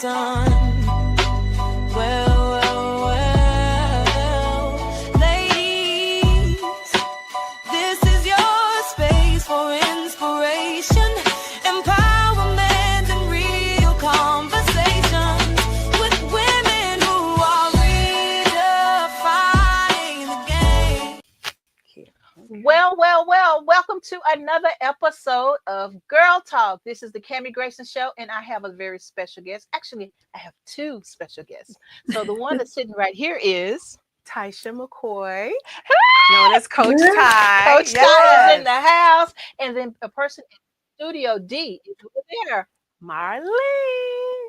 Grayson. Well, ladies, this is your space for inspiration, empowerment, and real conversations with women who are redefining the game. Well, welcome to another episode of Girl Talk. This is the Kami Grayson Show, and I have a very special guest. Actually, I have two special guests. So the one that's sitting right here is Tasha McCoy, known as Coach Ty. Coach Ty is in the house, and then a person in Studio D is over there. Marlene.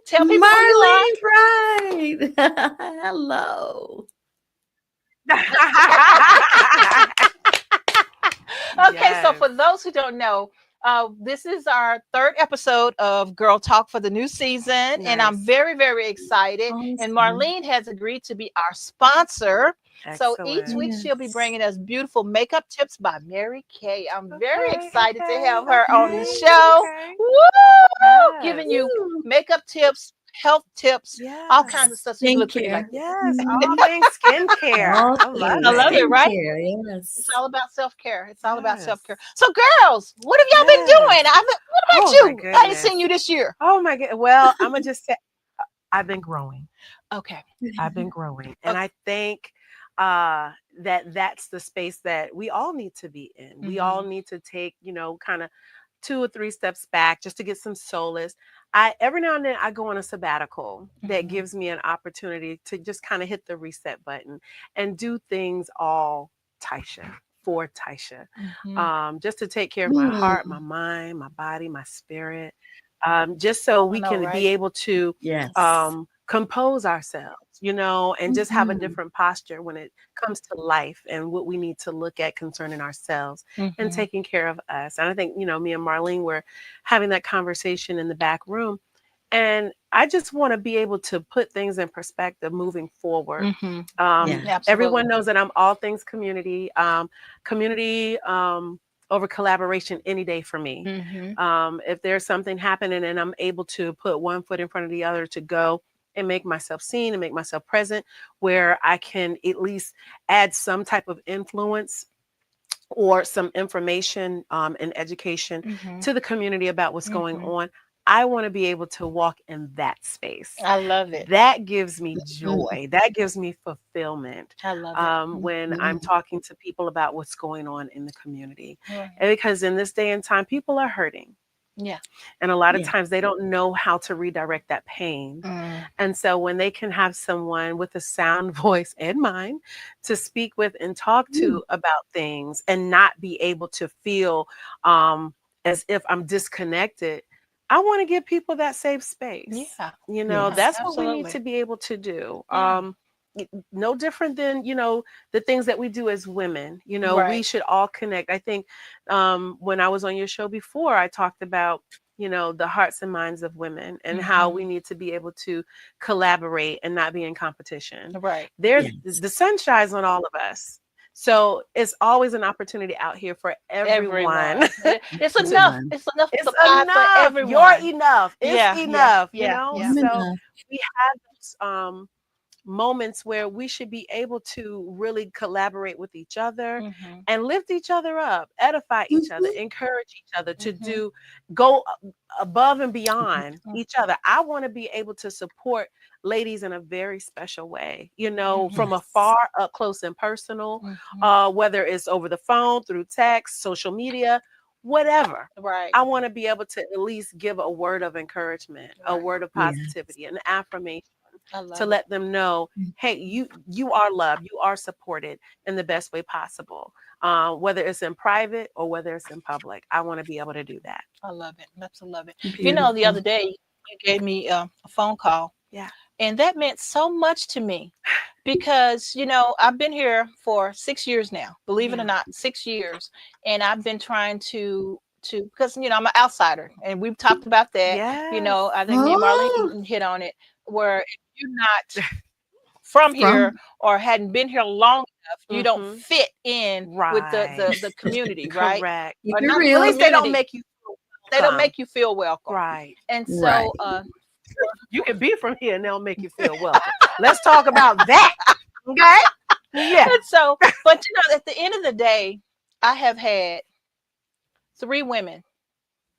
Tell people who you are. Marlene, right? Hello. Okay, so for those who don't know, this is our third episode of Girl Talk for the new season, and I'm very, very excited. Awesome. And Marlene has agreed to be our sponsor. Excellent. So each week she'll be bringing us beautiful makeup tips by Mary Kay. I'm very excited to have her on the show. Woo! Yes. Giving you makeup tips, health tips, all kinds of stuff. So you look pretty like Yes, all things skincare. I love it, right? Yes. It's all about self-care. It's all about Yes. self-care. So girls, what have y'all been doing? What about Oh, you? my I ain't goodness. seen you this year. Oh my God. Well, I'm gonna just say I've been growing. Okay. I've been growing, and I think that's the space that we all need to be in. We all need to take, kind of 2 or 3 steps back just to get some solace. Every now and then I go on a sabbatical that gives me an opportunity to just kind of hit the reset button and do things all Tasha, for Tasha, just to take care of my heart, my mind, my body, my spirit, just so we can be able to compose ourselves, and just have a different posture when it comes to life and what we need to look at concerning ourselves and taking care of us. And I think, me and Marlene were having that conversation in the back room, and I just want to be able to put things in perspective moving forward. Everyone knows that I'm all things community, over collaboration any day for me. If there's something happening and I'm able to put one foot in front of the other to go and make myself seen and make myself present, where I can at least add some type of influence or some information and education to the community about what's going on, I want to be able to walk in that space. I love it. That gives me joy. That gives me fulfillment. I love it. When I'm talking to people about what's going on in the community. And because in this day and time, people are hurting. Yeah. And a lot of times they don't know how to redirect that pain. And so when they can have someone with a sound voice and mind to speak with and talk to about things and not be able to feel as if I'm disconnected, I want to give people that safe space. Yeah. That's what we need to be able to do. No different than, the things that we do as women, we should all connect. I think when I was on your show before, I talked about, the hearts and minds of women and how we need to be able to collaborate and not be in competition. Right. The sun shines on all of us. So it's always an opportunity out here for everyone. It's enough. It's enough. It's supply enough. For everyone. You're enough. It's enough. Yeah. So we have those moments where we should be able to really collaborate with each other and lift each other up, edify each other, encourage each other to go above and beyond each other. I want to be able to support ladies in a very special way, from afar, up close and personal, whether it's over the phone, through text, social media, whatever. Right. I want to be able to at least give a word of encouragement, a word of positivity, an affirmation. To let them know, hey, you are loved, you are supported in the best way possible, whether it's in private or whether it's in public. I want to be able to do that. I love it. Absolutely love it. The other day you gave me a phone call. Yeah. And that meant so much to me because, I've been here for 6 years now, believe it or not, 6 years. And I've been trying to because, I'm an outsider and we've talked about that. I think me and Marlene hit on it, where if you're not from here or hadn't been here long enough, you don't fit in with the community, right? Correct. Or You're not real. the At least they don't community. make you feel They don't make you feel welcome. right. And so You can be from here and they'll make you feel welcome. Let's talk about that. Okay. Yeah. And so, but at the end of the day, I have had 3 women,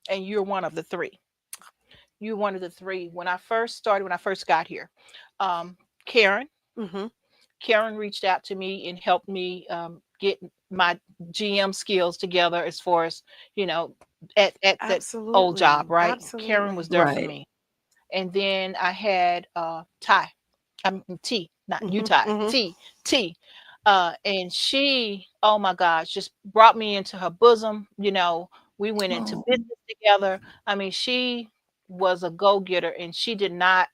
and you're one of the 3. You're one of the 3. When I first got here, Karen, Mm-hmm. Karen reached out to me and helped me get my GM skills together as far as, at that old Absolutely. job, right? Karen Absolutely. was there for Right. me. And then I had Ty, T, not you, Mm-hmm. Ty, Mm-hmm. T. And she, oh my gosh, just brought me into her bosom. We went into Oh, business together. I mean, she was a go-getter and she did not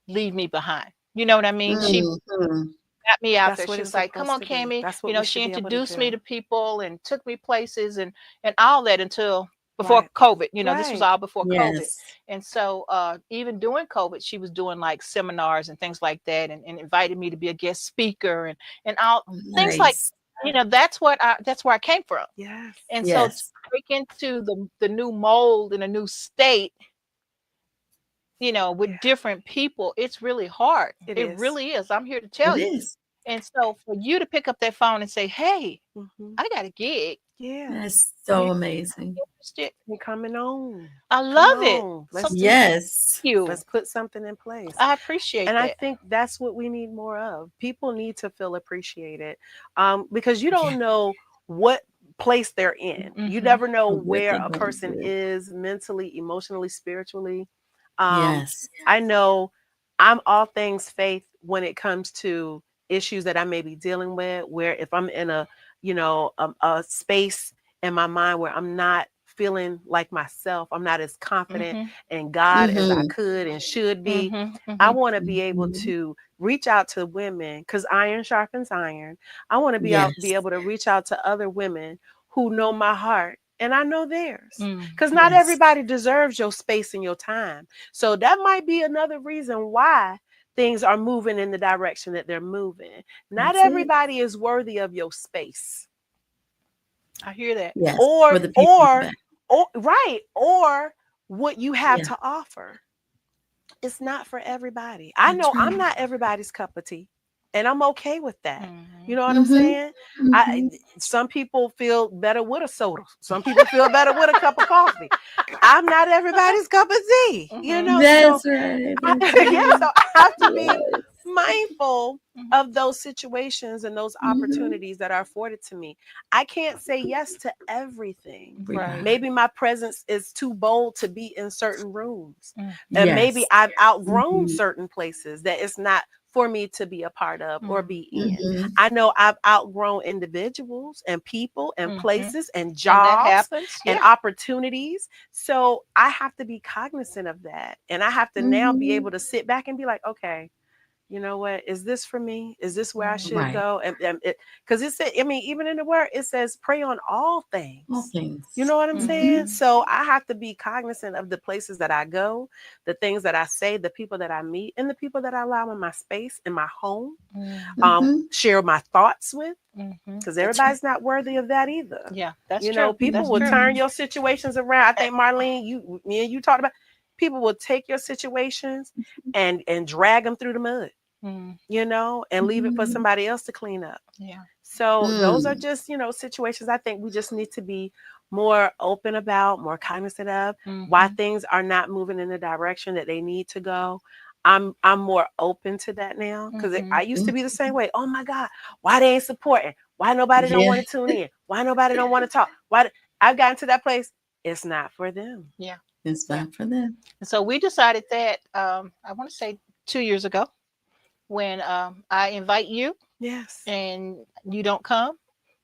leave me behind. You know what I mean? She mhm. got me out That's there. what She it's was like, "Come supposed on, to be. Cami." That's what we She should be able to introduced me do. to people and took me places and all that until before Right. COVID. This was Right. all before COVID. Yes. And so even during COVID, she was doing like seminars and things like that, and invited me to be a guest speaker and all things like, Nice. that's where I came from. Yes. And so to Yes. break into the new mold in a new state, with Yeah. different people, it's really hard. It It is. really is. I'm here to It tell you. is. And so for you to pick up that phone and say, "Hey, Mm-hmm. I got a gig. Yeah. That's so Yeah. amazing. Interested?" You're coming on. I Come love it. on. So Let's thank do this. Yes. you. Let's put something in place. I appreciate And I that. think that's what we need more of. People need to feel appreciated, because you Yeah. don't know what place they're in. You Mhm. never know What where they're a going person through. is mentally, emotionally, spiritually. Um, Yes. I know I'm all things faith when it comes to issues that I may be dealing with. Where if I'm in a space in my mind where I'm not feeling like myself, I'm not as confident Mhm. in God as I Mhm. could and should be. Mhm. I Mhm. want to be able Mhm. to reach out to women because iron sharpens iron. I want to be Yes. able to reach out to other women who know my heart and I know theirs. Mm. Because not Yes. everybody deserves your space and your time. So that might be another reason why things are moving in the direction that they're moving. Not That's it. everybody is worthy of your space. I hear that. Yes. Or For the people in the or back. or right, or what you have Yeah. to offer. It's not for everybody. I That's know I'm right. not everybody's cup of tea, and I'm okay with that. You Mhm. know what I'm Mhm. saying? I Mhm. Some people feel better with a soda. Some people feel better with a cup of coffee. I'm not everybody's cup of tea, Mhm. so That's right. That's yeah, right. so I have to be Yes. mindful Mhm. of those situations and those Mhm. opportunities that are afforded to me. I can't say yes to everything. Right. Everybody. Maybe my presence is too bold to be in certain rooms. Mm. And maybe Yes. I've outgrown Mhm. certain places that it's not for me to be a part of or Mm. be in. Mhm. I know I've outgrown individuals and people and Mhm. places and And that jobs happens. and Yeah. opportunities. So I have to be cognizant of that. And I have to now be Mhm. able to sit back and be like, okay, you know what? Is this for me? Is this where I Mhm. should Right. go? And because it said, I mean, even in the word, it says pray on all All things. You things. know what I'm saying? Mhm. Mhm. So I have to be cognizant of the places that I go, the things that I say, the people that I meet, and the people that I allow in my space, in my home, Mhm. Mhm. share my thoughts with, Mhm. because That's right. everybody's not worthy of that either. Yeah, that's You know, true. people That's will true. turn Mhm. your situations around. I think Marlene, me and you talked about people will take your situations and drag them through the mud, Mm. and leave it for Mhm. somebody else to clean up. Yeah. So those are Mm. just, situations I think we just need to be more open about, more cognizant of why Mhm. things are not moving in the direction that they need to go. I'm more open to that now because I Mhm. used to Mhm. be the same way. Oh my God, why they ain't supporting? Why nobody don't Yeah. want to tune in? Why nobody don't want to talk? I've gotten to that place. It's not for them. Yeah. It's Yeah. not for them. And so we decided that I want to say 2 years ago when I invite you Yes, and you don't come.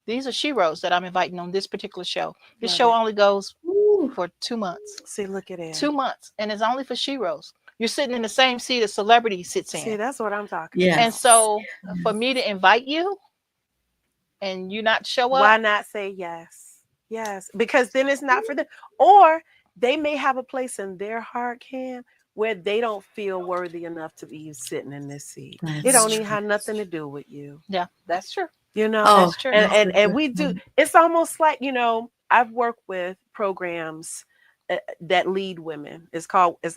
These are sheroes that I'm inviting on this particular show. This love show it. only goes Ooh. for 2 months. See, look at it. 2 months, and it's only for sheroes. You're sitting in the same seat a celebrity sits See, in. that's what I'm talking And about. Yes. so for Yes. me to invite you and you not show up, Why not say yes? Yes, because then it's not for them. Or they may have a place in their heart, Cam, where they don't feel worthy enough to be sitting in this seat. It That's don't even true. have nothing to do with you, yeah, that's true. you know. Oh, That's true. And that's and a and good we do. point. It's almost like I've worked with programs that lead women. It's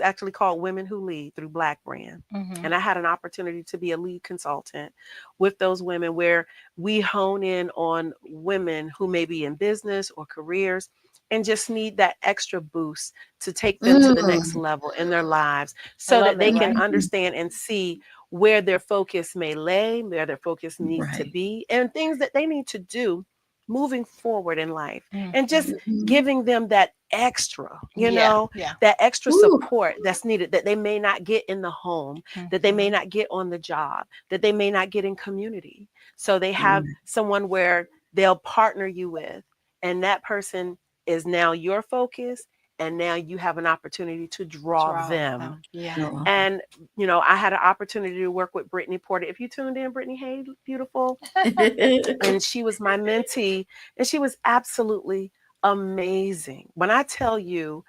actually called Women Who Lead through Black Brand. Mhm. And I had an opportunity to be a lead consultant with those women, where we hone in on women who may be in business or careers and just need that extra boost to take them to the next level in their lives, so love that they that. can Right. understand and see where their focus may lay, where their focus needs to Right. be, and things that they need to do moving forward in life. And just Mhm. giving them that extra, Yeah. that extra Ooh. support that's needed, that they may not get in the home, that they may Mhm. not get on the job, that they may not get in community. So they have Right. someone where they'll partner you with, and that person is now your focus, and now you have an opportunity to draw them. Yeah. Oh. And I had an opportunity to work with Brittany Porter. If you tuned in, Brittany, hey, beautiful. And she was my mentee, and she was absolutely amazing. When I tell you,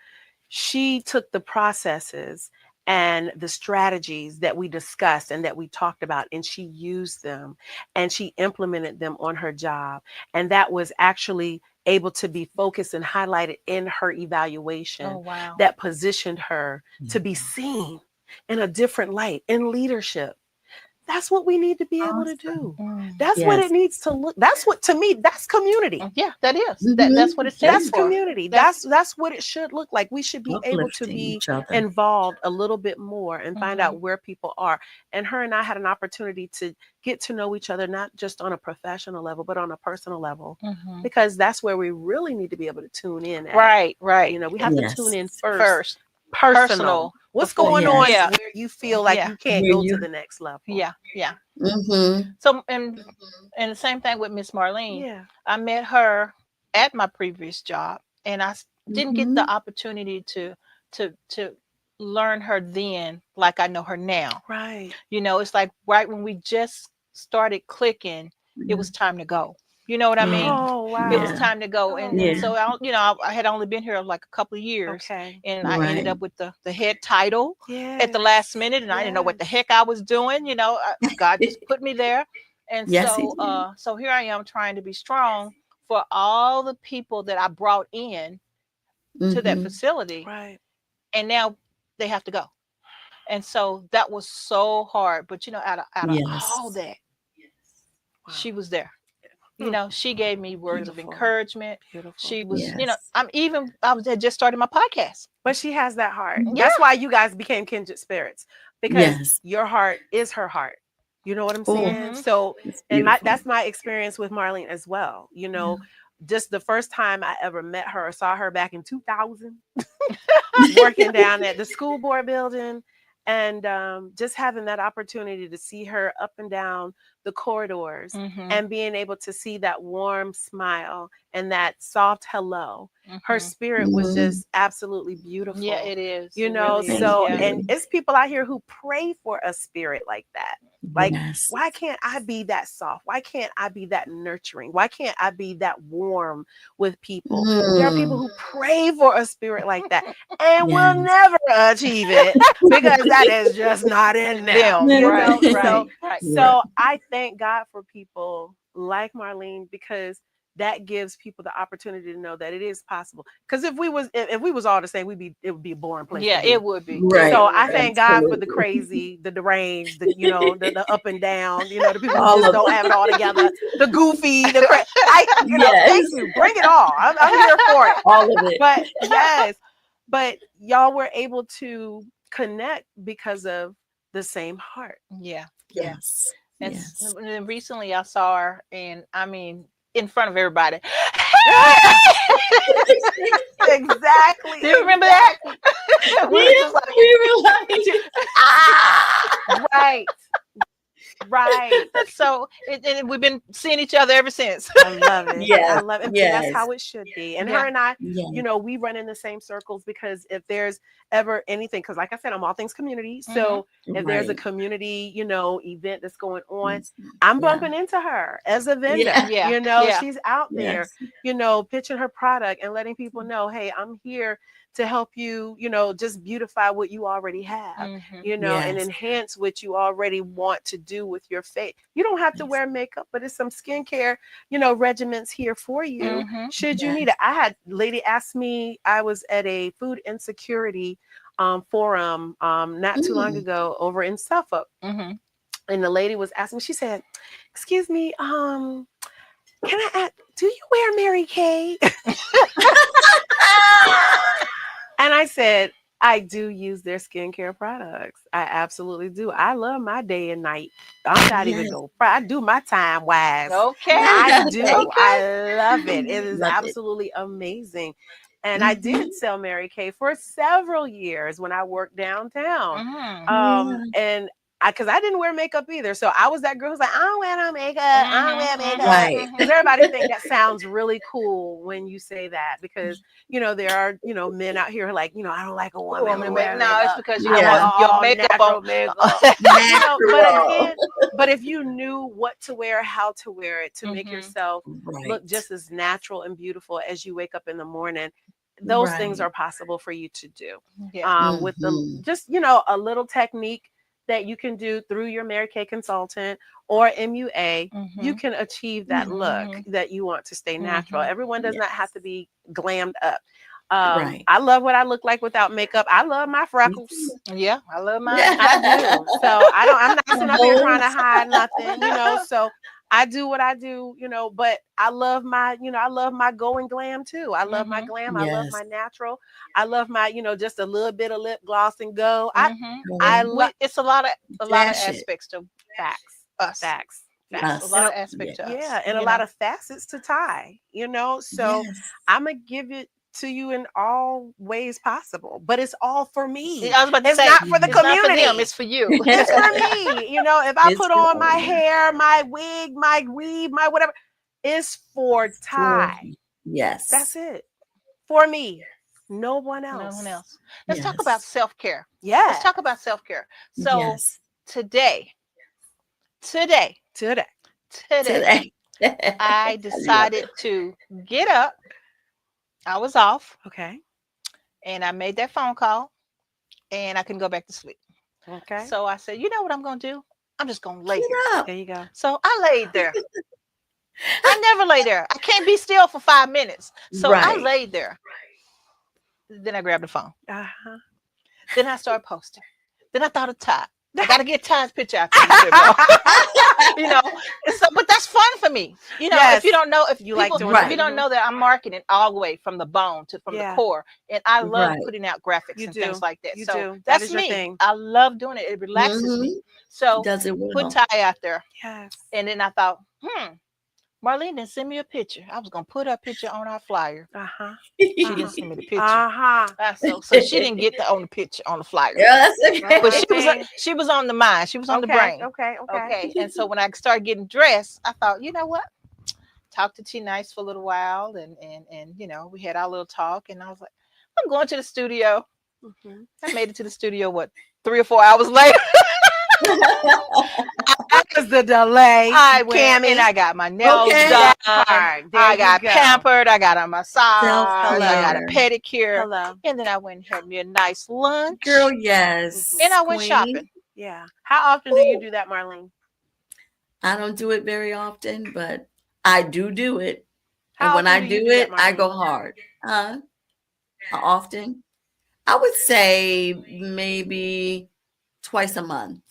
she took the processes and the strategies that we discussed and that we talked about, and she used them and she implemented them on her job. And that was actually able to be focused and highlighted in her evaluation, Oh wow. that positioned her to be seen in a different light in leadership. That's what we need to be able to Awesome. do. Mm. That's what it Yes. needs to look. That's what, to me, that's community. Yeah, that is. Mhm. That's what it That's stands for. community. That's That's what it should look like. We should be able to Uplifting be each other. involved a little bit more and find Mhm. out where people are. And her and I had an opportunity to get to know each other, not just on a professional level, but on a personal level, Mhm. because that's where we really need to be able to tune in at. Right. Right. We have to tune Yes. in first, First, personal. personal What's before. going on Yeah. where you feel like Yeah. you can't Where go to you. the next level? Yeah. Yeah. Mhm. So and the same thing with Miss Marlene. Yeah. I met her at my previous job, and didn't get the Mhm. opportunity to learn her then like I know her now. Right. It's like right when we just started clicking, it Yeah. was time to go. You know what I Yeah. mean? Oh, It was wow. Yeah. time to go, Oh, and Yeah. so wow. I had only been here like a couple of years, Okay. and I ended Right. up with the head title at the Yes. last minute, and I didn't know what the Yes. heck I was doing. God just put me there, and Yes, he so did. so here I am trying to be strong for all the people that I brought in to that Mhm. facility, Right. and now they have to go, and so that was so hard. But out of all Yes. that, Wow. she was there. Hmm. She gave me words of Beautiful. encouragement. Beautiful. She was, Yes. had just started my podcast. But she has that heart. Yeah. That's why you guys became kindred spirits, because Yes. your heart is her heart. You know what I'm Oh, saying? Mm-hmm. So, it's and beautiful. that's my experience with Marlene as well. Yeah. Just the first time I ever met her or saw her back in 2000, working down at the school board building, and just having that opportunity to see her up and down the corridors, Mm-hmm. and being able to see that warm smile and that soft hello. Her Mm-hmm. spirit was Mhm. just absolutely beautiful. Yeah, it is. It really Thank is. So, Yeah. and you. it's people out here who pray for a spirit like that. Like, Yes. why can't I be that soft? Why can't I be that nurturing? Why can't I be that warm with people? There are people Mm. who pray for a spirit like that and will Yes. never achieve it, because that is just not in them, Them. you Right. know? Right. So, Right. Right. so I thank God for people like Marlene, because that gives people the opportunity to know that it is possible. Because if we was all the same, it would be a boring place to Yeah, be. it would be. Right. So It I would be. thank God for the Absolutely. crazy, the deranged, the up and down, the people who All just of don't have it all together, the goofy, thank yes. you. Bring it all. I'm here for it. All of it. But yes, but y'all were able to connect because of the same heart. Yeah. Yeah. Yes. And Yes. then recently I saw her, and I mean, in front of everybody. Exactly. Do you remember that? We were Yeah, just like, we were like, ah! Right. Right. so, and we've been seeing each other ever since. I love it. I Yes, love it. And that's yes, how it should be. And her Yeah. and I, yes. we run in the same circles, because if there's ever anything, because like I said, I'm all things community. Mhm. So if there's a Right. community, event that's going on, Yes. I'm Yeah. bumping into her as a vendor. Yeah. Yeah. Yeah. She's out there, Yes. pitching her product and letting people know, hey, I'm here to help you, just beautify what you already have, Mhm. and Yes. enhance what you already want to do with your faith. You don't have to wear makeup, but it's some skincare, regimens here for you. Should you need it. I had lady ask me, I was at a food insecurity forum not too long ago over in Suffolk. And the lady was asking me, she said, excuse me, can I ask, do you wear Mary Kay? And I said, I do use their skincare products. I absolutely do. I love my day and night. I'm not even going to I do my time wise. Okay. I do. Okay. I love it. It is Love it. absolutely amazing. And I did sell Mary Kay for several years when I worked downtown. And because I didn't wear makeup either. So I was that girl who's like, I don't wear no makeup. I don't wear makeup. Right. Because everybody think that sounds really cool when you say that. Because, there are, men out here like, I don't like a woman who wear No, makeup. it's because you Yeah. want your makeup natural on. makeup. Natural. But again, but if you knew what to wear, how to wear it to make yourself look just as natural and beautiful as you wake up in the morning, those things are possible for you to do. With the just a little technique that you can do through your Mary Kay consultant or MUA, you can achieve that look that you want to stay natural. Everyone does not have to be glammed up. I love what I look like without makeup. I love my freckles. Yeah, I love mine. I do. So I'm not sitting up here trying to hide nothing, so I do what I do, but I love my, I love my going glam too. I love my glam. I love my natural. I love my, just a little bit of lip gloss and go. I love it's a lot of aspects to facts. Facts. Us. A lot of aspects to us. Yeah, and a lot of facets to Ty, so I'm gonna give it to you in all ways possible, but it's all for me. I was about to it's say, not for the it's community. Not for them, it's for you. It's for me. If I put on my hair, my wig, my weave, my whatever, it's for Ty. Yes. That's it. For me. No one else. No one else. Let's talk about self-care. Yeah. Let's talk about self-care. So today, I decided to get up. I was off. Okay. And I made that phone call and I couldn't go back to sleep. Okay. So I said, you know what I'm going to do? I'm just going to lay here. There you go. So I laid there. I never lay there. I can't be still for 5 minutes. So I laid there. Then I grabbed the phone. Then I started posting. Then I thought of Ty. I got to get Ty's picture out there. So, but that's fun for me. If you don't know, if you don't know that I'm marketing all the way from the bone from the core, and I love putting out graphics and things like that. So that's me. Thing. I love doing it. It relaxes me. So put Ty out there. Yes. And then I thought, Marlene didn't send me a picture. I was gonna put her picture on our flyer. She didn't send me the picture. So she didn't get on the picture on the flyer. Yeah, that's okay. But she was on the mind. She was on the brain. Okay. And so when I started getting dressed, I thought, you know what? Talk to T Nice for a little while, and we had our little talk, and I was like, I'm going to the studio. I made it to the studio 3 or 4 hours later. That was the delay. I went and I got my nails done. I got pampered. I got a massage. I got a pedicure. And then I went and had me a nice lunch. Girl, yes. And I went shopping. Yeah. How often do you do that, Marlene? I don't do it very often, but I do it. And when I do it, I go hard. How often? I would say maybe twice a month.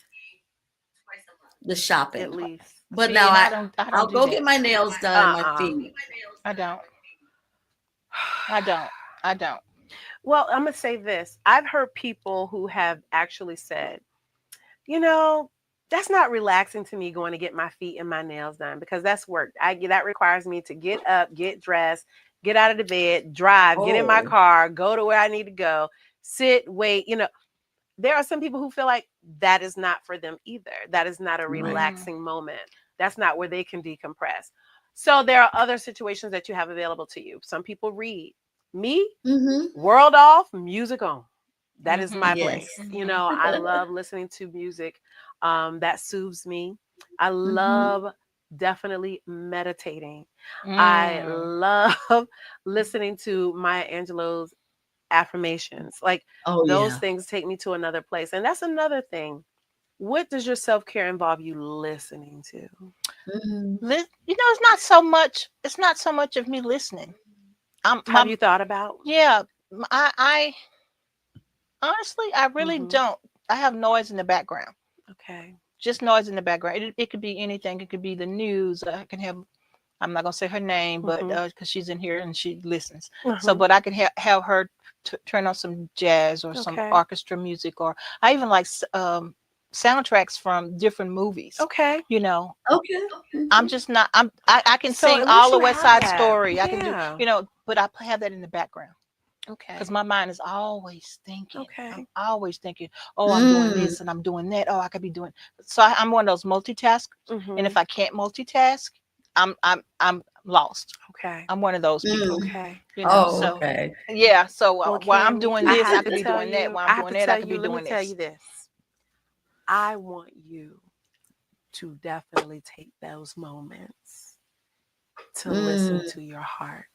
The shopping, at least. But now I'll go get my nails done and my feet. I don't. Well, I'm gonna say this. I've heard people who have actually said, that's not relaxing to me going to get my feet and my nails done because that's work. That requires me to get up, get dressed, get out of the bed, drive, get in my car, go to where I need to go, sit, wait. There are some people who feel like that is not for them either. That is not a relaxing moment. That's not where they can decompress. So there are other situations that you have available to you. Some people read. Me, world off, music on. That is my place. I love listening to music that soothes me. I love definitely meditating. I love listening to Maya Angelou's affirmations. Like those things take me to another place. And that's another thing. What does your self-care involve you listening to? It's not so much. It's not so much of me listening. Have you thought about? Yeah, I honestly, I really don't. I have noise in the background. Okay. Just noise in the background. It could be anything. It could be the news. I can have. I'm not gonna say her name, but because she's in here and she listens. So, but I can have her turn on some jazz or some orchestra music, or I even like soundtracks from different movies. Okay. You know. Okay. I'm just not. I can sing all the West Side Story. Yeah. I can do. But I have that in the background. Okay. Because my mind is always thinking. Okay. I'm always thinking, oh, I'm doing this and I'm doing that. Oh, I could be doing. So I'm one of those multitaskers. And if I can't multitask, I'm lost. Okay. I'm one of those people. Okay. Okay. Yeah. So while I'm Cami, doing this, I could be doing that. While I'm doing that, I could be doing Let me tell you this. I want you to definitely take those moments to listen to your heart.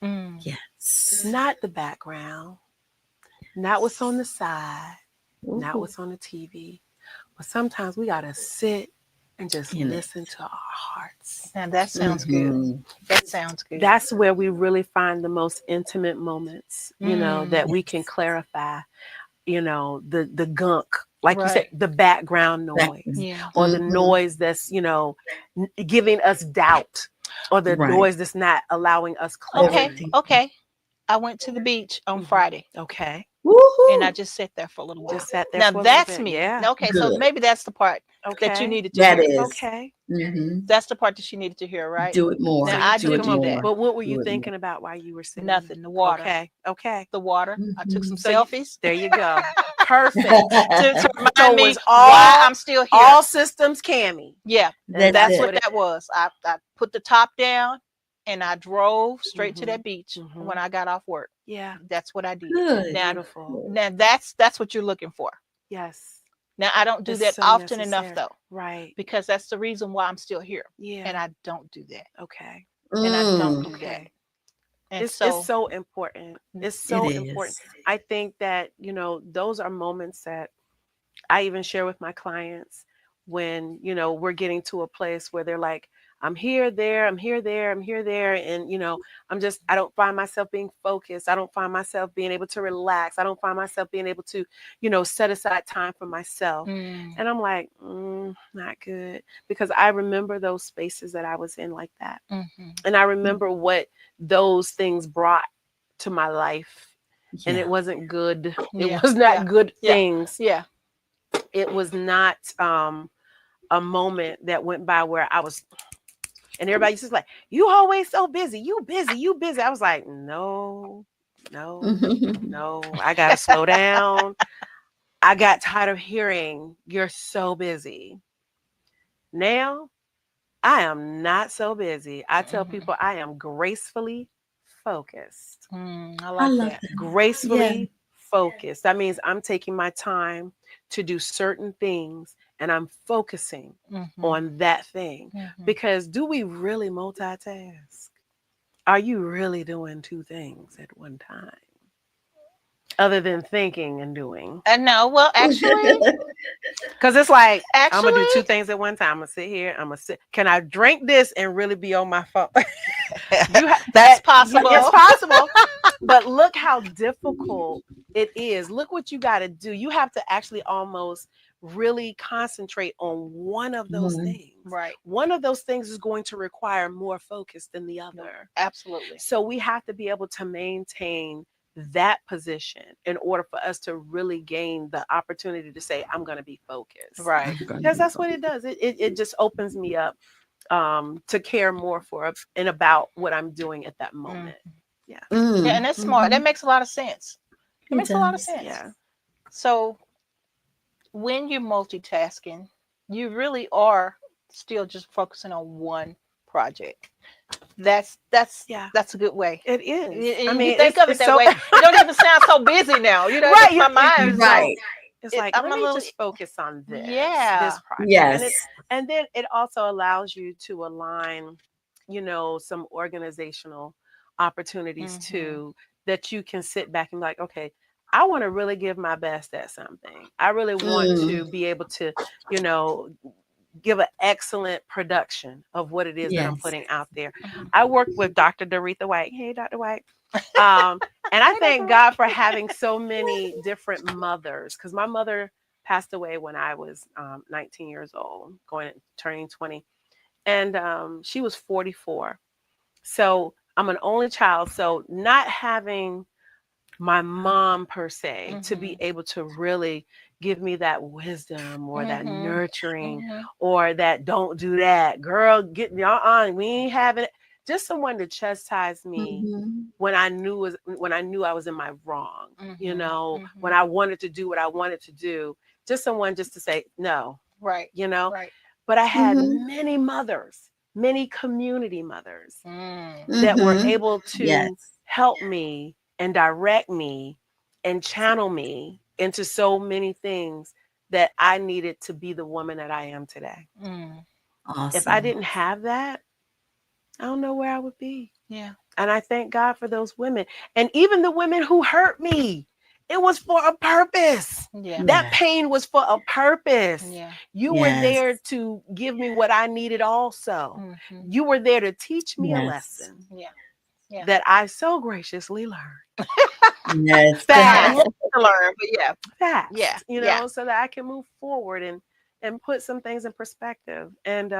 Yes. Not the background, not what's on the side, not what's on the TV, but sometimes we got to sit and just listen to our hearts. And that sounds good. That sounds good. That's where we really find the most intimate moments, that we can clarify, the gunk, like you said, the background noise, or the noise that's, giving us doubt, or the noise that's not allowing us clarity. Okay. I went to the beach on Friday. Okay. Woo-hoo. And I just sat there for a little while. Just sat there. Now that's me. Yeah. Okay, so maybe that's the part that you needed to hear. That is. Okay. That's the part that she needed to hear, right? Do it more. Now I do that. But what were you thinking about while you were sitting? Nothing. The water. Okay. The water. I took some selfies. There you go. Perfect. to remind me all, why I'm still here. All systems Kami. Yeah. That's what that was. I put the top down and I drove straight to that beach when I got off work. Yeah. That's what I did. Good. Beautiful. Now that's what you're looking for. Yes. Now I don't do that so often necessary. enough though. Right. Because that's the reason why I'm still here. Yeah. And I don't do that. Okay. And I don't do that. And it's so important. It's so important. I think that, those are moments that I even share with my clients when, we're getting to a place where they're like, I'm here, there, I'm here, there, I'm here, there. And, I don't find myself being focused. I don't find myself being able to relax. I don't find myself being able to, set aside time for myself. And I'm like, not good. Because I remember those spaces that I was in like that. And I remember what those things brought to my life. And it wasn't good. It was not good things. Yeah. It was not a moment that went by where I was... And everybody's just like, you always so busy. You busy. I was like, no. I got to slow down. I got tired of hearing you're so busy. Now, I am not so busy. I tell people I am gracefully focused. I like that. Gracefully focused. That means I'm taking my time to do certain things and I'm focusing on that thing. Because do we really multitask? Are you really doing two things at one time? Other than thinking and doing? No, well, actually. Because it's like, I'm going to do two things at one time. I'm going to sit here. Can I drink this and really be on my phone? That's possible. It's possible. But look how difficult it is. Look what you got to do. You have to actually almost really concentrate on one of those things. Right. One of those things is going to require more focus than the other. Absolutely. So we have to be able to maintain that position in order for us to really gain the opportunity to say, I'm going to be focused. Right. Because that's what it does. It just opens me up to care more for and about what I'm doing at that moment. Yeah. Yeah, and that's smart. That makes a lot of sense. It makes a lot of sense. Yeah. So when you're multitasking, you really are still just focusing on one project. That's a good way. It is. I mean, you think of it that way. It don't even sound so busy now. Right. My mind is right. It's like, let me just focus on this. Yeah. This project. Yes. And then it also allows you to align, some organizational opportunities too, that you can sit back and be like, okay, I want to really give my best at something. I really want to be able to, give an excellent production of what it is that I'm Yes. putting out there. Mhm. I work with Dr. Doretha White. Hey, Dr. White. And I thank God for having so many different mothers, because my mother passed away when I was 19 years old, turning 20, and she was 44. So I'm an only child. So not having my mom per se to be able to really give me that wisdom or that nurturing or that don't do that, girl, get on, we ain't having it. Just someone to chastise me when I knew I was in my wrong, when I wanted to do what I wanted to do. Just someone just to say no, Right. Right. But I had Mhm. many mothers, many community mothers Mm. that were Mhm. able Yes. to help me and direct me and channel me into so many things that I needed to be the woman that I am today. Mm. If I Awesome. didn't have that, I don't know where I would be. Yeah. And I thank God for those women. And even the women who hurt me, it was for a purpose. Yeah. That Yeah. pain was for a purpose. Yeah. You were Yes. there to give me what I needed also. Mhm. You were there to teach me a Yes. lesson Yeah. Yeah. that I so graciously learned Yes. It's a fast, lot to learn, but yeah. Yeah. fast, Yeah. so that I can move forward and put some things in perspective. And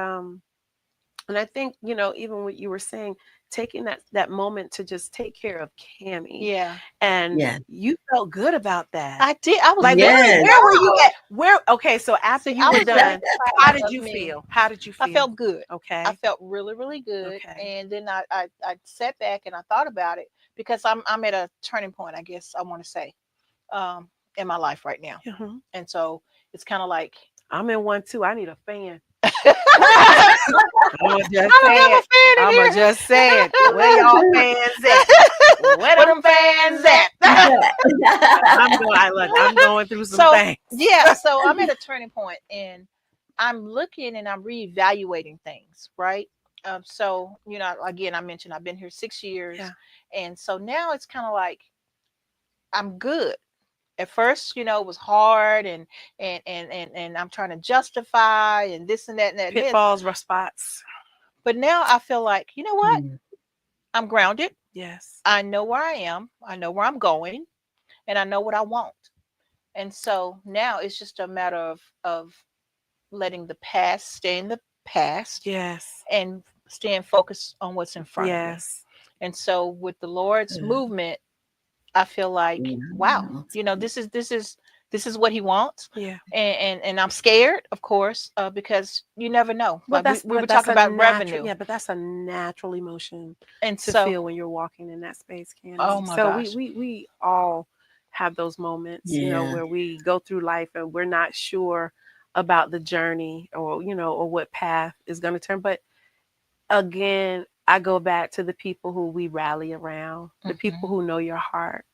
I think, even what you were saying, taking that moment to just take care of Kami, Yeah. and Yes. you felt good about that. I did. I was Like, very Yes. where were you proud. at? Okay, so after See, you I were was very done, how proud did of you me. feel? How did you I feel? felt good. I Okay. felt really, really good. Okay. And then I sat back and I thought about it because I'm at a turning point, I guess I want to say, um, in my life right now. Mhm. And so it's kind of like I'm in one too. I need a fan. I I'ma just don't say have a it. fan in I'ma here. just say it. Where y'all fans at? Where Where them them fans fans at? at? I'm going through some So things. yeah, so I'm at a turning point and I'm looking and I'm reevaluating things, right? So again, I mentioned I've been here 6 years, Yeah. and so now it's kind of like I'm good. At first, it was hard, and I'm trying to justify and this and that and that and this. Pitfalls, rough spots. But now I feel like, you know what? Mm. I'm grounded. Yes. I know where I am. I know where I'm going, and I know what I want. And so now it's just a matter of letting the past stay in the past Yes. and staying focused on what's in front of me. Yes. And so with the Lord's Good. movement, I feel like, wow, Yeah. this is what he wants. Yeah. And I'm scared, of course, because you never know. But Like that's we were but that's talking a about natural revenue. yeah, but that's a natural emotion And to so, feel when you're walking in that space, oh Candy. my So we gosh. we we all have those moments, Yeah. where we go through life and we're not sure about the journey, or what path is going to turn. But again, I go back to the people who we rally around, the people Mhm. who know your heart.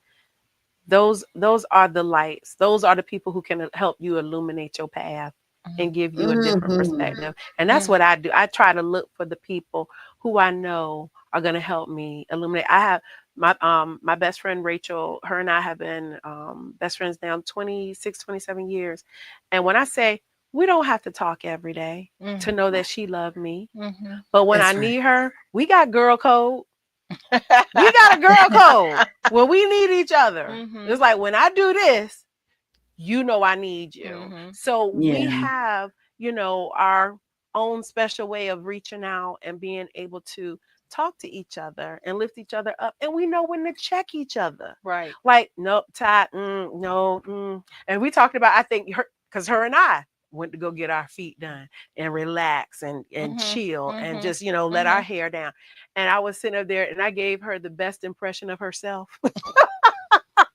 Those are the lights. Those are the people who can help you illuminate your path and give you a different Mhm. perspective. And that's what I do. I try to look for the people who I know are going to help me illuminate. I have my best friend Rachel. Her and I have been best friends now 26, 27 years. And when I say we don't have to talk every day to know that she loved me, Mhm. but when I That's right. need her, we got girl code. We got a girl code. When we need each other, Mhm. it's like when I do this, I need you. Mhm. So we Yeah. have, our own special way of reaching out and being able to talk to each other and lift each other up. And we know when to check each other. Right. Like, nope, Ty, no. And we talked about, I think, because her and I went to go get our feet done and relax and Mhm. chill and Mhm. just, let our Mhm. hair down. And I was sitting up there and I gave her the best impression of herself.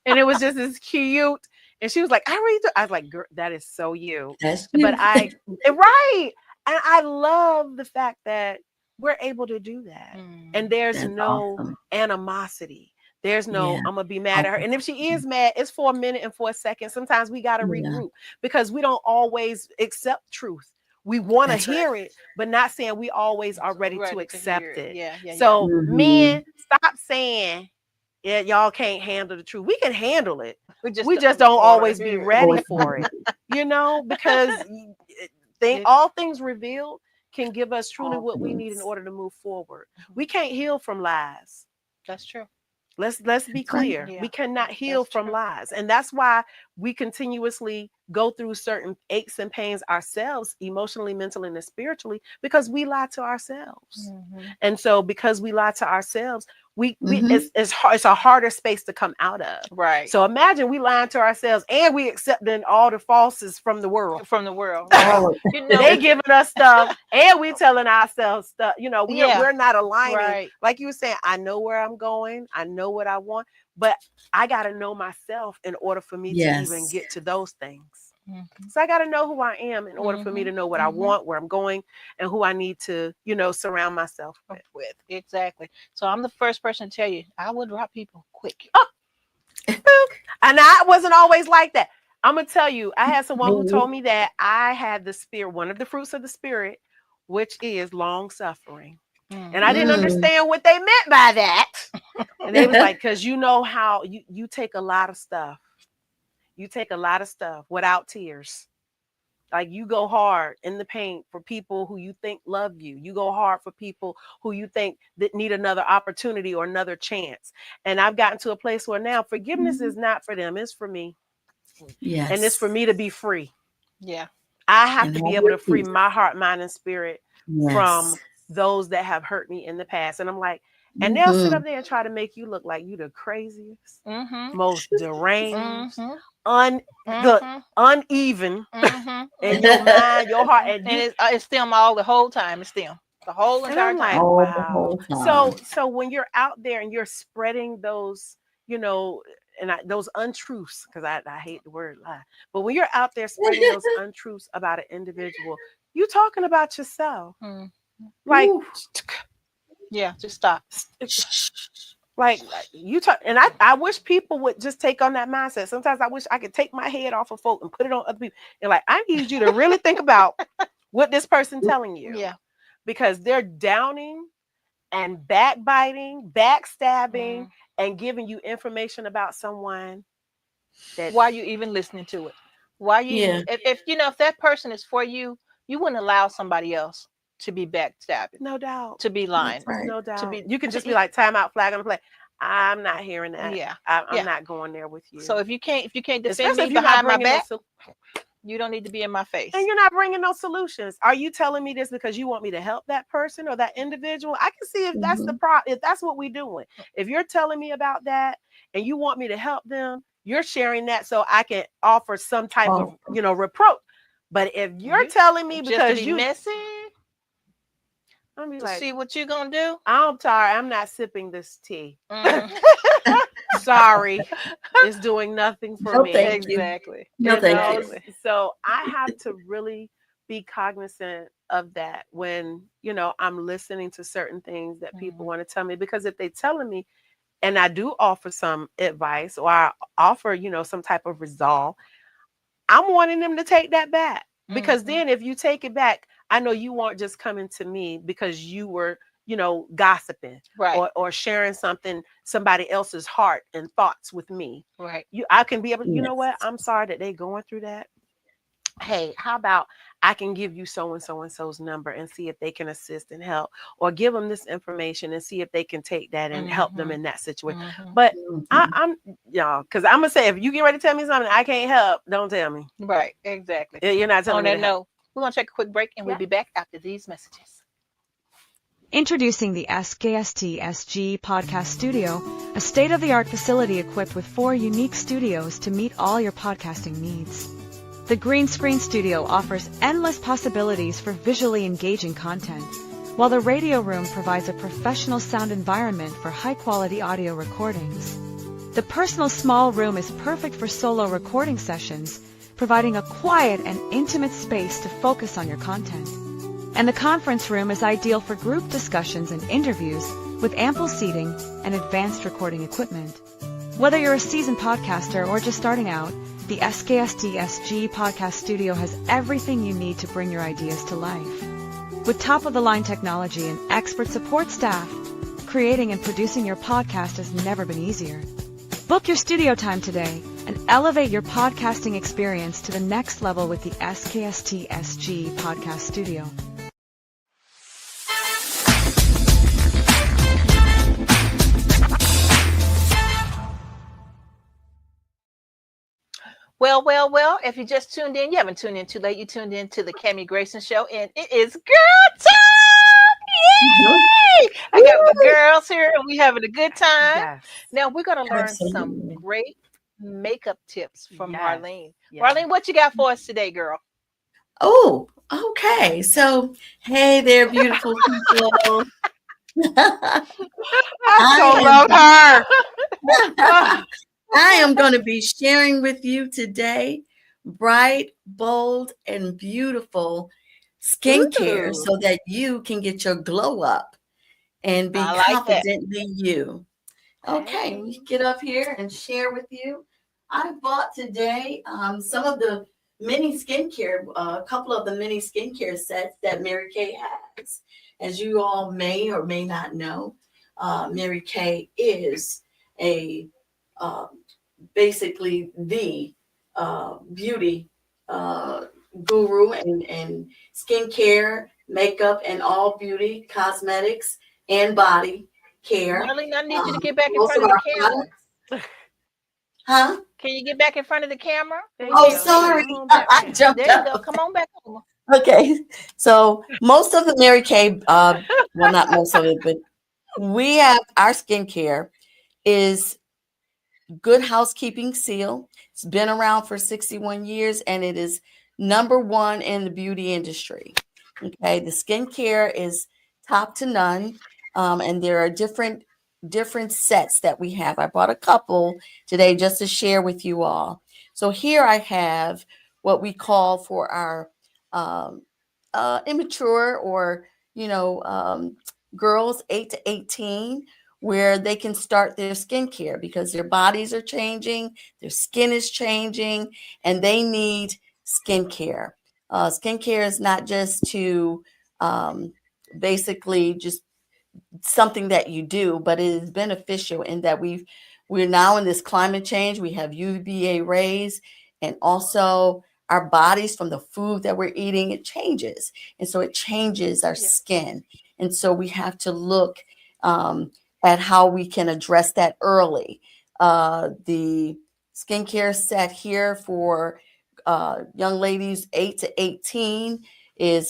And it was just as cute. And she was like, I really do. I was like, girl, that is so you. That's But you. right. And I love the fact that we're able to do that. And Mm. there's That's no awesome. animosity. There's no, Yeah. I'm going to be mad at her. Awesome. And if she is mad, it's for a minute and for a second. Sometimes we got to Yeah. regroup because we don't always accept truth. We want to That's right. hear it, but not saying we always are ready to Ready to hear accept it. it. Yeah. Yeah. Yeah. So, Mhm. men, stop saying, yeah, y'all can't handle the truth. We can handle it. We We just don't don't want to always be hear it. ready Always for it, because all things revealed can give us truly what we need in order to move forward. We can't heal from lies. That's true. Let's be clear. Yeah. We cannot heal from lies. And that's why we continuously go through certain aches and pains ourselves, emotionally, mentally, and spiritually, because we lie to ourselves. And so because we lie to ourselves, it's a harder space to come out of. Right. So imagine we lying to ourselves and we accepting all the falses from the world. They giving us stuff and we telling ourselves stuff. You know, we're not aligning. Right. Like you were saying, I know where I'm going. I know what I want, but I got to know myself in order for me to even get to those things. So I got to know who I am in order for me to know what I want, where I'm going, and who I need to, surround myself with. Exactly. So I'm the first person to tell you, I would drop people quick. And I wasn't always like that. I'm going to tell you, I had someone who told me that I had the spirit, one of the fruits of the spirit, which is long suffering. And I didn't understand what they meant by that. And they was like, because you know how you take a lot of stuff. You take a lot of stuff without tears. Like you go hard in the paint for people who you think love you. You go hard for people who you think that need another opportunity or another chance. And I've gotten to a place where now forgiveness is not for them. It's for me. Yes. And it's for me to be free. Yeah. I have to be able to free my heart, mind, and spirit from those that have hurt me in the past. And I'm like, and they'll sit up there and try to make you look like you the craziest, most deranged, uneven in your mind, your heart. And it's them all the whole time. It's them the whole entire time. Wow. So when you're out there and you're spreading those, those untruths, because I hate the word lie, but when you're out there spreading those untruths about an individual, you're talking about yourself. Like, just stop. Like you talk, and I wish people would just take on that mindset. Sometimes I wish I could take my head off of folk and put it on other people. And like, I need you to really think about what this person telling you. Yeah. Because they're downing and backbiting, backstabbing, and giving you information about someone. Why are you even listening to it? Why are you if that person is for you, you wouldn't allow somebody else to be backstabbing. No doubt. To be lying. Right. No doubt. You can just be like, time out, flag on the play. I'm not hearing that. Yeah. I'm not going there with you. So if you can't defend especially me behind my back, you don't need to be in my face. And you're not bringing no solutions. Are you telling me this because you want me to help that person or that individual? I can see if that's the problem, if that's what we're doing. If you're telling me about that and you want me to help them, you're sharing that so I can offer some type of, reproach. But if you're telling me because you messy, I'm be to like, see what you gonna do. I'm tired. I'm not sipping this tea. Sorry, it's doing nothing for me. Exactly. No, thank you. So I have to really be cognizant of that when I'm listening to certain things that people want to tell me, because if they're telling me, and I do offer some advice or I offer some type of resolve, I'm wanting them to take that back, because then if you take it back, I know you weren't just coming to me because you were, gossiping or sharing somebody else's heart and thoughts with me. Right. I can be able to, you know what? I'm sorry that they're going through that. Hey, how about I can give you so and so's number and see if they can assist and help, or give them this information and see if they can take that and help them in that situation. But I'm because I'm gonna say, if you get ready to tell me something I can't help, don't tell me. Right. Exactly. You're not telling me. No. We're gonna take a quick break and we'll be back after these messages. Introducing the SKST SG Podcast Studio, a state-of-the-art facility equipped with 4 unique studios to meet all your podcasting needs. The Green Screen Studio offers endless possibilities for visually engaging content, while the Radio Room provides a professional sound environment for high-quality audio recordings. The personal small room is perfect for solo recording sessions, providing a quiet and intimate space to focus on your content. And the conference room is ideal for group discussions and interviews with ample seating and advanced recording equipment. Whether you're a seasoned podcaster or just starting out, the SKST SG Podcast Studio has everything you need to bring your ideas to life. With top-of-the-line technology and expert support staff, creating and producing your podcast has never been easier. Book your studio time today and elevate your podcasting experience to the next level with the SKST SG Podcast Studio. Well, if you just tuned in, you haven't tuned in too late. You tuned in to the Kami Grayson Show, and it is girl time! Yay! I got my girls here, and we having a good time. Yes. Now, we're going to learn some Absolutely. great makeup tips from Yes. Marlene. Yes. Marlene, what you got for us today, girl? Oh, okay. So, hey there, beautiful people. I so love her. I am going to be sharing with you today bright, bold, and beautiful skincare Ooh. so that you can get your glow up and be I like that. confidently you. Okay, let me get up here and share with you. I bought today some of the mini skincare, a couple of the mini skincare sets that Mary Kay has. As you all may or may not know, Mary Kay is a basically the beauty guru and skincare, makeup, and all beauty, cosmetics, and body care. Marlene, I need you to get back in Most front of of our the camera. products. Huh? Can you get back in front of the camera? Oh, sorry. I jumped There you go. up. Come on back over. Okay. So most of the Mary Kay, well, not most of it, but we have our skincare is Good Housekeeping Seal. It's been around for 61 years and it is #1 in the beauty industry. Okay. The skincare is top to none. And there are different sets that we have. I bought a couple today just to share with you all. So here I have what we call for our immature or, girls 8 to 18, where they can start their skincare because their bodies are changing, their skin is changing, and they need skincare. Skincare is not just to basically just something that you do, but it is beneficial in that we're now in this climate change. We have UVA rays, and also our bodies from the food that we're eating, it changes. And so it changes our skin. And so we have to look at how we can address that early. The skincare set here for young ladies 8 to 18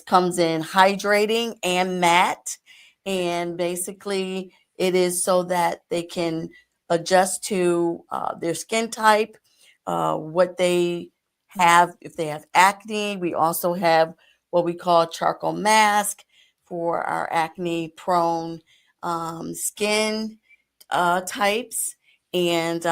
comes in hydrating and matte. And basically it is so that they can adjust to their skin type, what they have. If they have acne, we also have what we call charcoal mask for our acne prone skin types. And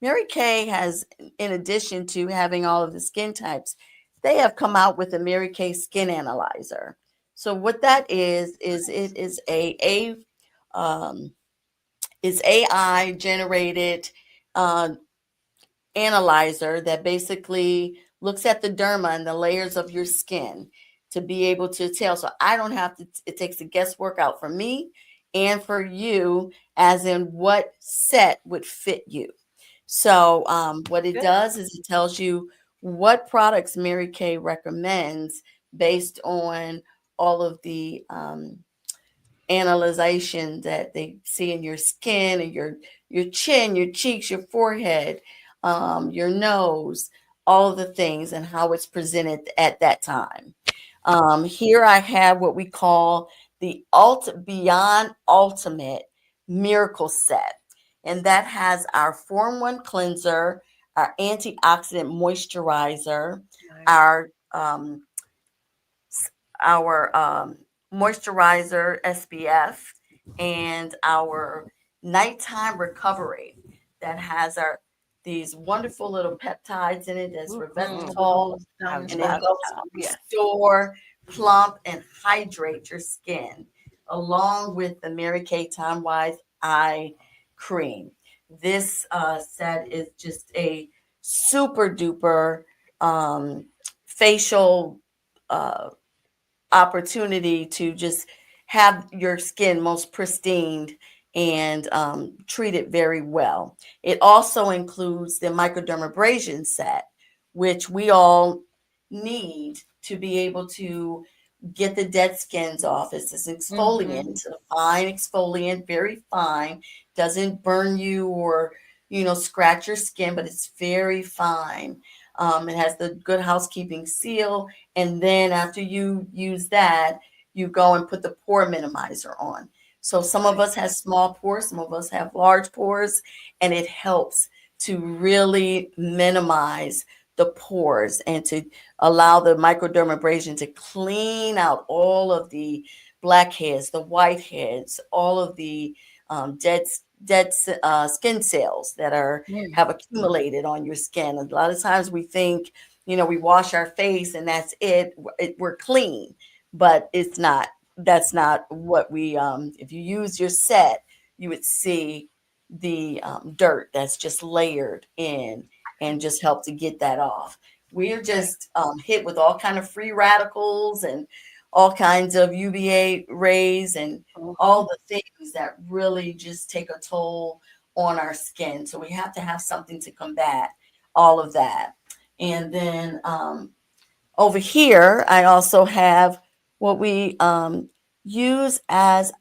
Mary Kay has, in addition to having all of the skin types, they have come out with a Mary Kay skin analyzer. So what that is it is is AI generated analyzer that basically looks at the derma and the layers of your skin to be able to tell. So I don't have to, it takes the guesswork out for me and for you, as in what set would fit you. So what it does is it tells you what products Mary Kay recommends based on all of the analyzation that they see in your skin and your chin, your cheeks, your forehead, your nose, all of the things and how it's presented at that time. Here I have what we call the Beyond Ultimate Miracle Set. And that has our Form-1 cleanser, our antioxidant moisturizer, our moisturizer SPF, and our nighttime recovery that has these wonderful little peptides in it. That's resveratrol, and it helps restore, plump, and hydrate your skin, along with the Mary Kay Time Wise Eye Cream. This set is just a super duper facial opportunity to just have your skin most pristine and treat it very well. It also includes the microdermabrasion set, which we all need to be able to get the dead skins off. It's this exfoliant, a fine exfoliant, very fine, doesn't burn you or, scratch your skin, but it's very fine. It has the Good Housekeeping seal. And then after you use that, you go and put the pore minimizer on. So some of us have small pores, some of us have large pores, and it helps to really minimize the pores and to allow the microdermabrasion to clean out all of the blackheads, the whiteheads, all of the dead skin cells that have accumulated on your skin. A lot of times we think, we wash our face and that's it. We're clean, but it's not. That's not what we. If you use your set, you would see the dirt that's just layered in and just help to get that off. We're just hit with all kind of free radicals and all kinds of UVA rays and all the things that really just take a toll on our skin. So we have to have something to combat all of that. And then over here, I also have what we use as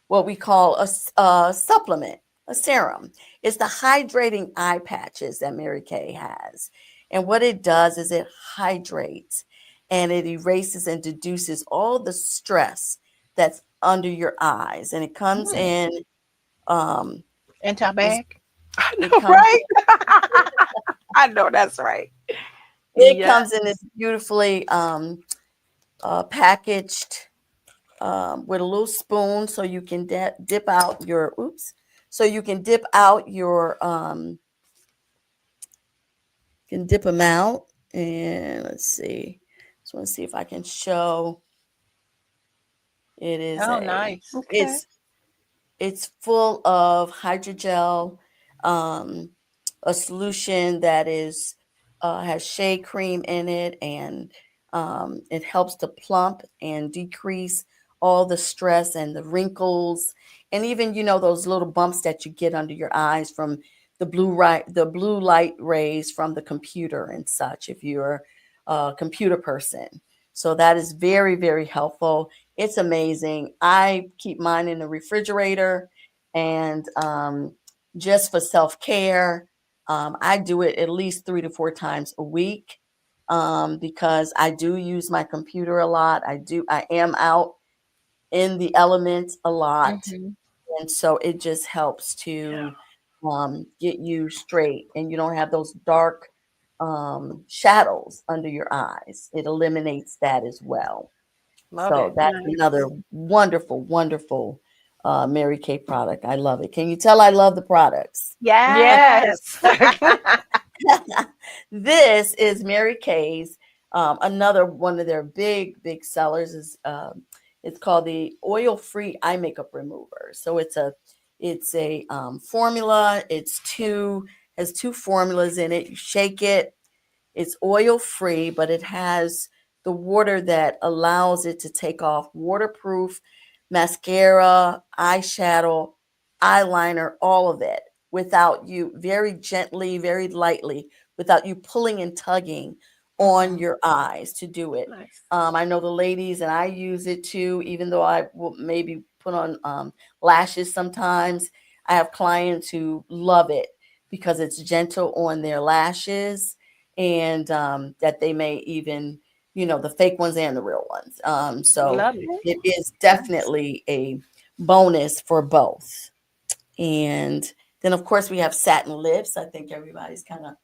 what we call a supplement, a serum. It's the hydrating eye patches that Mary Kay has. And what it does is it hydrates and it erases and deduces all the stress that's under your eyes. And it comes in antibag. I know, right? I know that's right. It comes in this beautifully packaged with a little spoon, so you can dip out your can dip them out. And let's see, just want to see if I can show. It is nice. Okay. It's full of hydrogel, a solution that is has shea cream in it, and it helps to plump and decrease all the stress and the wrinkles, and even those little bumps that you get under your eyes from the blue light rays from the computer and such, if you're a computer person. So that is very, very helpful. It's amazing. I keep mine in the refrigerator, and just for self-care, I do it at least 3 to 4 times a week, because I do use my computer a lot. I am out in the elements a lot. And so it just helps to get you straight, and you don't have those dark shadows under your eyes. It eliminates that as well. So that's another wonderful, wonderful Mary Kay product. I love it. Can you tell I love the products? Yes. This is Mary Kay's. Another one of their big, big sellers is it's called the oil-free eye makeup remover. So it's a formula. Has 2 formulas in it. You shake it. It's oil-free, but it has the water that allows it to take off waterproof mascara, eyeshadow, eyeliner, all of it, without you, very gently, very lightly, without you pulling and tugging on your eyes to do it. Nice. I know the ladies, and I use it too, even though I will maybe put on lashes sometimes. I have clients who love it because it's gentle on their lashes, and that they may even, the fake ones and the real ones. So it is definitely a bonus for both. And then, of course, we have satin lips. I think everybody's kind of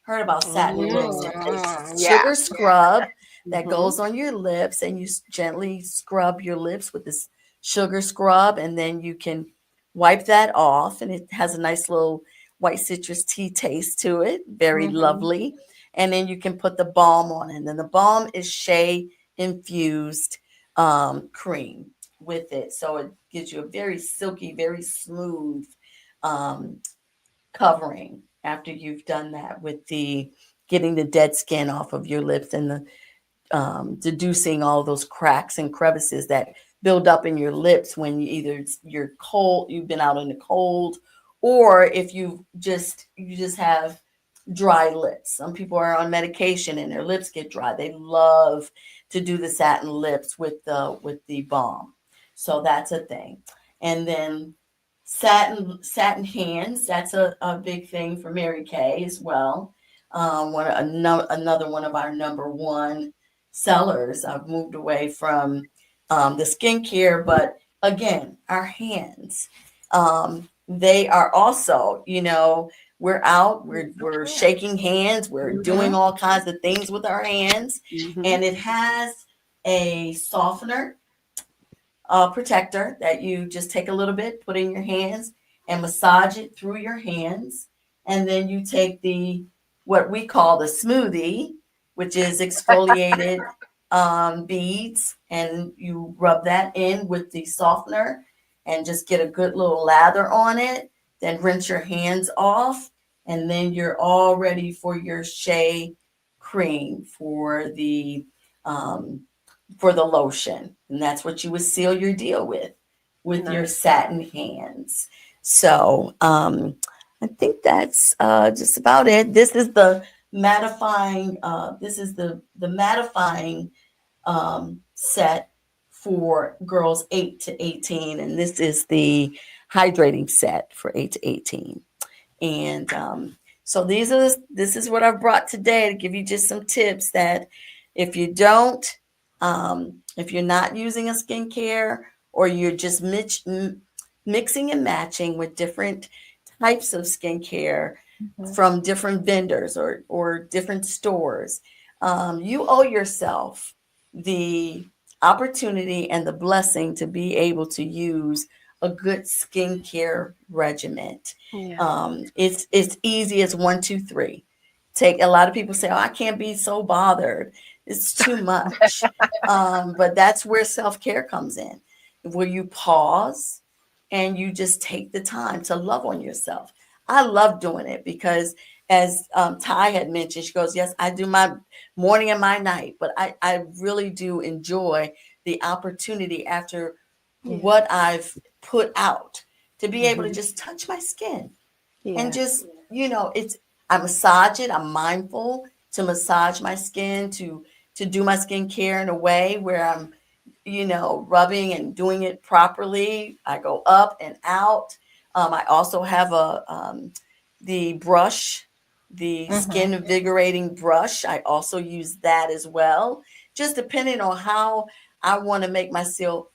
heard about satin lips. It's sugar scrub that goes on your lips, and you gently scrub your lips with this sugar scrub, and then you can wipe that off, and it has a nice little white citrus tea taste to it. Very lovely. And then you can put the balm on, and then the balm is shea infused cream with it. So it gives you a very silky, very smooth covering after you've done that with getting the dead skin off of your lips and the deducing all those cracks and crevices that build up in your lips when you're cold, you've been out in the cold, or if you just have dry lips. Some people are on medication and their lips get dry. They love to do the satin lips with the balm. So that's a thing. And then satin hands, that's a big thing for Mary Kay as well. Another one of our number one sellers. I've moved away from the skincare, but again, our hands, they are also, we're out, we're shaking hands, we're doing all kinds of things with our hands, and it has a softener, protector that you just take a little bit, put in your hands, and massage it through your hands, and then you take what we call the smoothie, which is exfoliated beads, and you rub that in with the softener and just get a good little lather on it. Then rinse your hands off, and then you're all ready for your shea cream for the lotion. And that's what you would seal your deal with your satin hands. So I think that's just about it. This is the mattifying. This is the mattifying set for girls 8 to 18, and this is the hydrating set for 8 to 18. And so this is what I've brought today to give you just some tips that if you're not using a skincare, or you're just mixing and matching with different types of skincare from different vendors or different stores, you owe yourself the opportunity and the blessing to be able to use a good skincare regimen. It's easy as 1, 2, 3. A lot of people say, "Oh, I can't be so bothered. It's too much." But that's where self-care comes in, where you pause and you just take the time to love on yourself. I love doing it because, as Ty had mentioned, she goes, "Yes, I do my morning and my night," but I really do enjoy the opportunity after what I've put out to be able to just touch my skin and just, I massage it. I'm mindful to massage my skin, to do my skincare in a way where I'm, rubbing and doing it properly. I go up and out. I also have the brush, the skin invigorating brush. I also use that as well, just depending on how I want to make myself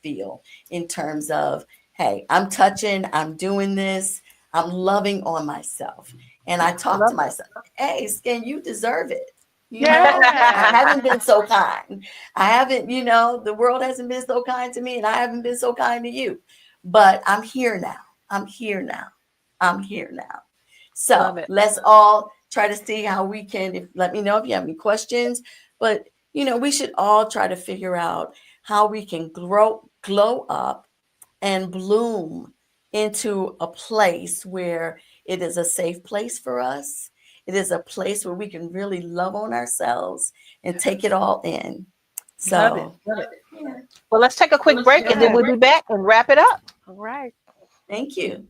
feel in terms of, hey, I'm touching, I'm doing this, I'm loving on myself. And I talk to myself, hey, skin, you deserve it. I haven't been so kind. I haven't, the world hasn't been so kind to me, and I haven't been so kind to you. But I'm here now. I'm here now. So let's all try to see how we can, let me know if you have any questions. But, we should all try to figure out how we can glow up and bloom into a place where it is a safe place for us. It is a place where we can really love on ourselves and take it all in. So, love it. Yeah. Well, let's take a quick break, and then we'll be back and wrap it up. All right. Thank you.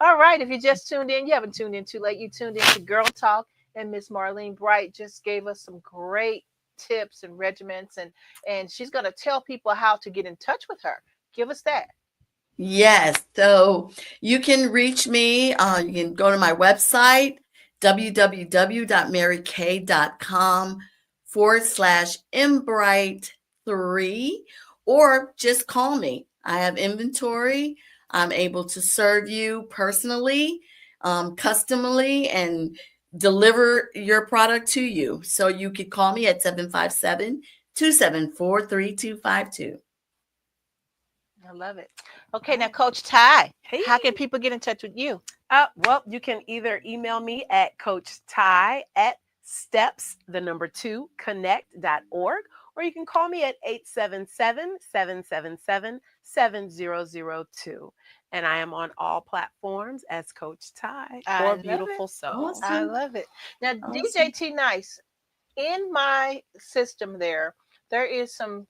All right. If you just tuned in, you haven't tuned in too late. You tuned in to Girl Talk, and Miss Marlene Bright just gave us some great tips and regimens, and she's going to tell people how to get in touch with her. Give us that. Yes. So you can reach me. You can go to my website, www.maryk.com/mbright3, or just call me. I have inventory. I'm able to serve you personally, customly, and deliver your product to you. So you could call me at 757-274-3252. I love it. Okay, now Coach Ty, Hey. how can people get in touch with you? Well, you can either email me at Coach Ty at steps2connect.org, or you can call me at 877-777-7002. And I am on all platforms as Coach Ty I or love Beautiful it. Soul. I Awesome. love it. Now, Awesome. DJ T Nice, in my system there is some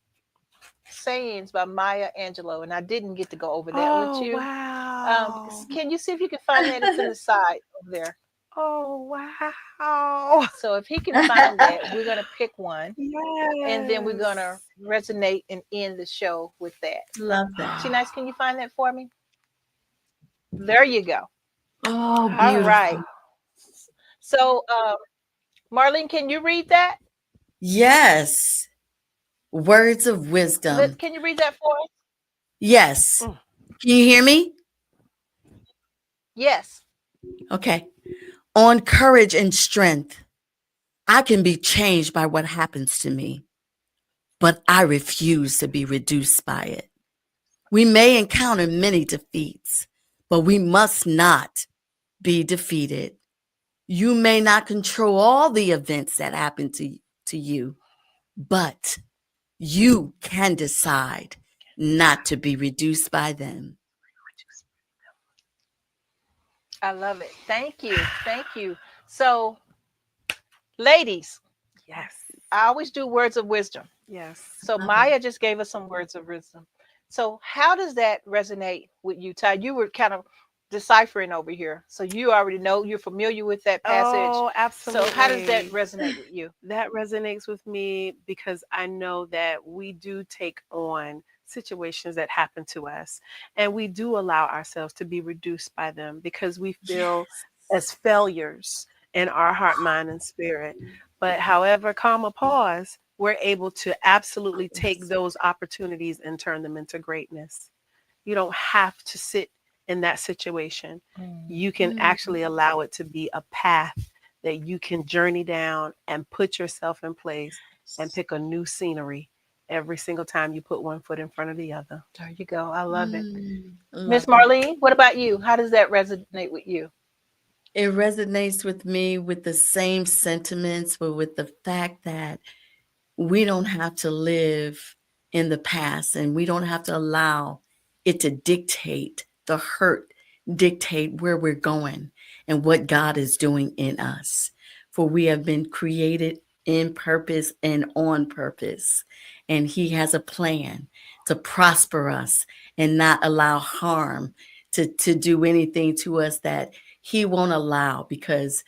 sayings by Maya Angelou, and I didn't get to go over that with Oh, you. wow. Can you see if you can find that? It's in the side over there. Oh, wow. So if he can find that, we're gonna pick one, and then we're gonna Yes. resonate and end the show with that. Love that. T Nice, can you find that for me? There you go. Oh, All right. beautiful. So, Marlene, can you read that? Yes. Words of wisdom. Can you read that for us? Yes. Mm. Can you hear me? Yes. Okay. On courage and strength, I can be changed by what happens to me, but I refuse to be reduced by it. We may encounter many defeats, but we must not be defeated. You may not control all the events that happen to you, but you can decide not to be reduced by them. I love it. Thank you. Thank you. So, ladies, Yes. I always do words of wisdom. Yes. So Love Maya just gave us some words of wisdom. So how does that resonate with you, Ty? You were kind of deciphering over here. So you already know, you're familiar with that passage. Oh, So how does that absolutely. resonate with you? That resonates with me because I know that we do take on situations that happen to us, and we do allow ourselves to be reduced by them because we feel as failures in our heart, mind, and spirit. But however, comma, pause, we're able to absolutely take those opportunities and turn them into greatness. You don't have to sit in that situation. You can actually allow it to be a path that you can journey down and put yourself in place and pick a new scenery every single time you put one foot in front of the other. There you go. I love it. Miss Love it. Marlene, what about you? How does that resonate with you? It resonates with me with the same sentiments, but with the fact that we don't have to live in the past and we don't have to allow it to dictate the hurt, dictate where we're going and what God is doing in us. For we have been created in purpose and on purpose. And He has a plan to prosper us and not allow harm to do anything to us that He won't allow. Because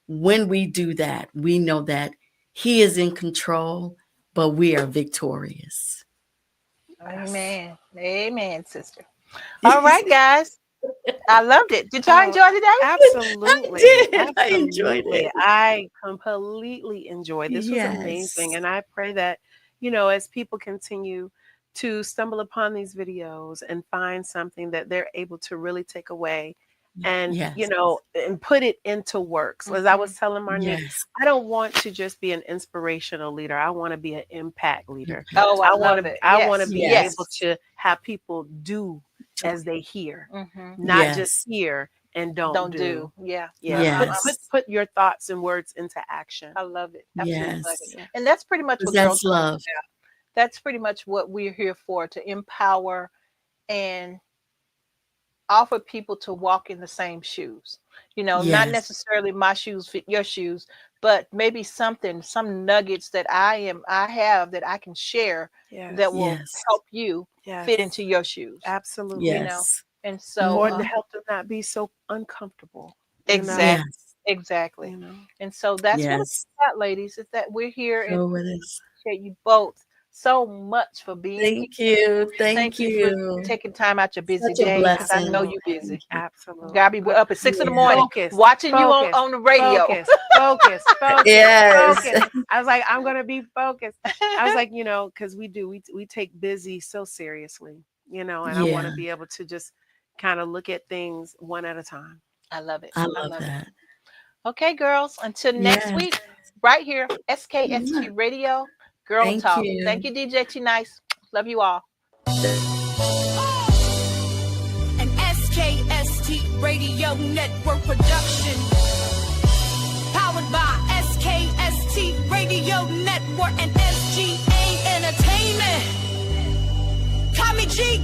when we do that, we know that He is in control, but we are victorious. Amen. Amen, sister. All right, guys. I loved it. Did y'all Oh, enjoy today? absolutely. I enjoyed Absolutely. it. I completely enjoyed this. Was amazing. Yes. And I pray that, as people continue to stumble upon these videos and find something that they're able to really take away and, Yes. and put it into works. As I was telling Marnique, Yes. I don't want to just be an inspirational leader. I want to be an impact leader. Oh, I I want love to it. I want to Yes. be Yes. able to have people do as they hear, Mm-hmm. not just Yes. hear and don't Don't do. do. Yeah. Yeah, Yes. put your thoughts and words into action. I love it. Absolutely love Yes. it. And that's pretty much Because what Girl that's Talk is love. about. That's pretty much what we're here for, to empower and offer people to walk in the same shoes. Not Yes. necessarily my shoes fit your shoes, but maybe some nuggets that I have that I can share that Yes, will Yes. help you fit into yes, your shoes. absolutely. Yes. And so Or to help them not be so uncomfortable. exactly. Yes. Exactly. You know. And so that's what it's Yes. about, ladies, is that we're here and So it is. appreciate you both so much for being here. Thank you. Thank Thank you for you. taking time out your busy Such a day, because I know blessing. you're busy. Absolutely. Gotta be up at 6 in the Yeah. morning Focus. watching you Focus. on the radio. Focus. Yes. Focus. I was like, I'm gonna be focused. I was like, because we take busy so seriously, and I want Yeah. to be able to just kind of look at things one at a time. I love it. I I love love it. that. Okay, girls, until next Yes. week, right here, SKST Radio, Girl Thank Talk. you. Thank you, DJ T Nice. Love you all. Radio Network production. Powered by SKST Radio Network and SGA Entertainment. Kami G.